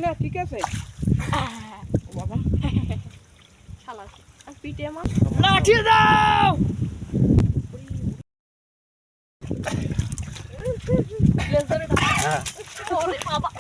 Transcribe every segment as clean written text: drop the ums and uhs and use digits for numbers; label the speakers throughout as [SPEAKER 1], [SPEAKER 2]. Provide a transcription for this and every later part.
[SPEAKER 1] না ঠিক আছে
[SPEAKER 2] বাবা শালা আর পিটে আমার
[SPEAKER 1] লাঠি দাও
[SPEAKER 2] হ্যাঁ ওরে বাবা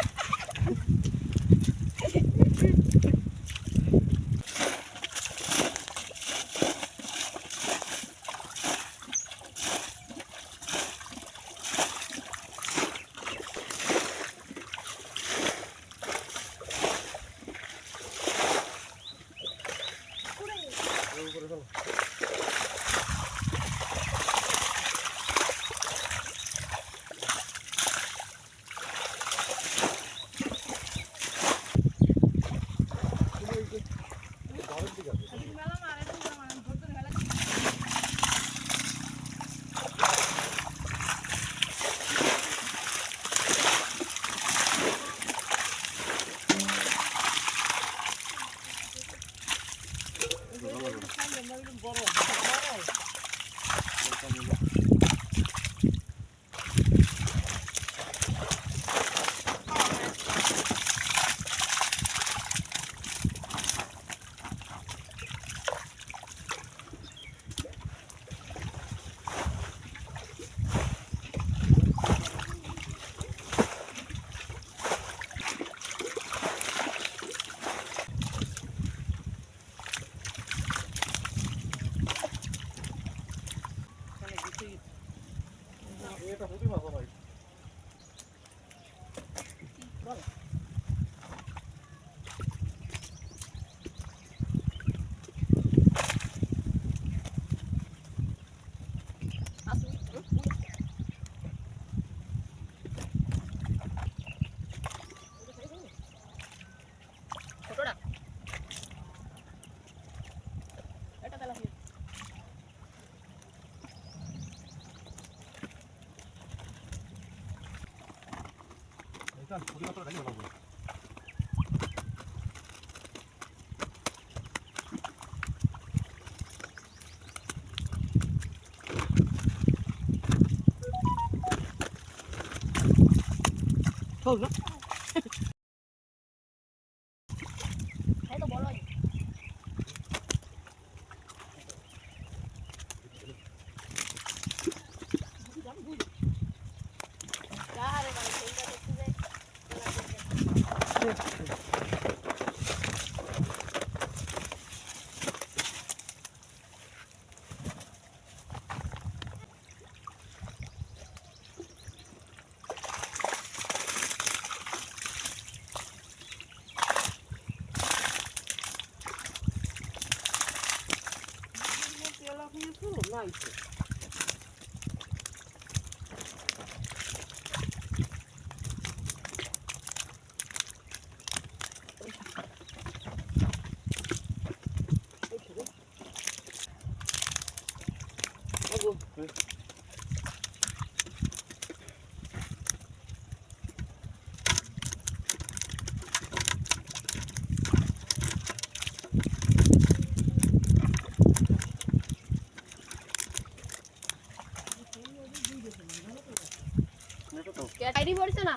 [SPEAKER 2] আইডি পড়ছে না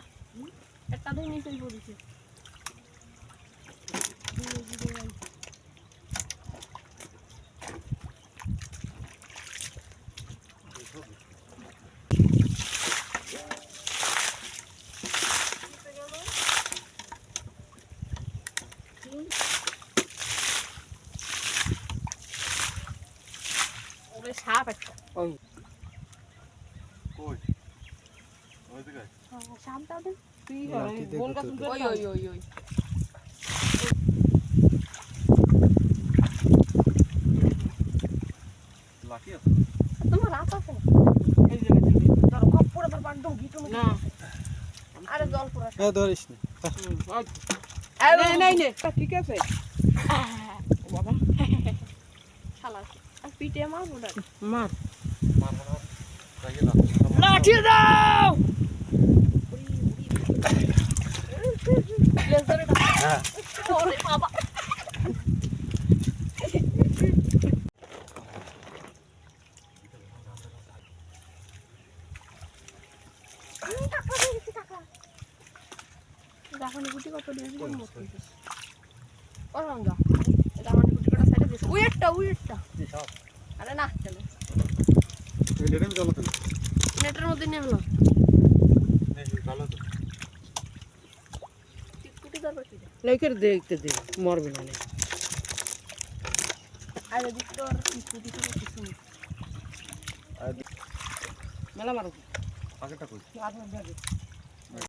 [SPEAKER 2] একটা দুই নিচেই পড়ছে ওরে সাপ একটা
[SPEAKER 1] ওই
[SPEAKER 3] কই ওই দিকে
[SPEAKER 2] সাপটা দেন
[SPEAKER 1] তুই বল গাছ
[SPEAKER 2] ওই ওই ওই ওই
[SPEAKER 3] লাঠি আছে
[SPEAKER 2] তোমার রাত আছে
[SPEAKER 1] এই জায়গা থেকে
[SPEAKER 2] ধর কপ পড়ে ধর বান্ডো গিটো
[SPEAKER 1] না
[SPEAKER 2] আরে জল পড়ে
[SPEAKER 4] এ ধরিস না
[SPEAKER 1] এই নাই নে ঠিক আছে বাবা
[SPEAKER 2] শালা আর পিটে মার ওটা
[SPEAKER 1] মার
[SPEAKER 3] মার মার তাই না
[SPEAKER 1] লাঠি দাও
[SPEAKER 2] লেজ ধরে
[SPEAKER 3] হ্যাঁ
[SPEAKER 2] ওরে বাবা টাকা গুটি কত দিয়ে দিলাম মত করছিস ও রঙ্গা এটা আমার কুটকুটা সাইডে দিস উইটটা
[SPEAKER 3] কি সব
[SPEAKER 2] আরে না চলে
[SPEAKER 3] এই ডেটাম চলো তো
[SPEAKER 2] নেটের মধ্যে নিয়ে হলো
[SPEAKER 3] নেই ভালো তো
[SPEAKER 2] চিটকুটি দরবার কি
[SPEAKER 1] লাইকের দেখতে দে মরবে না নে
[SPEAKER 2] আরে দিকতর চিটকুটি তো কিছু নেই
[SPEAKER 1] মেলা মারো
[SPEAKER 3] আগেটা কই
[SPEAKER 1] আর মারবে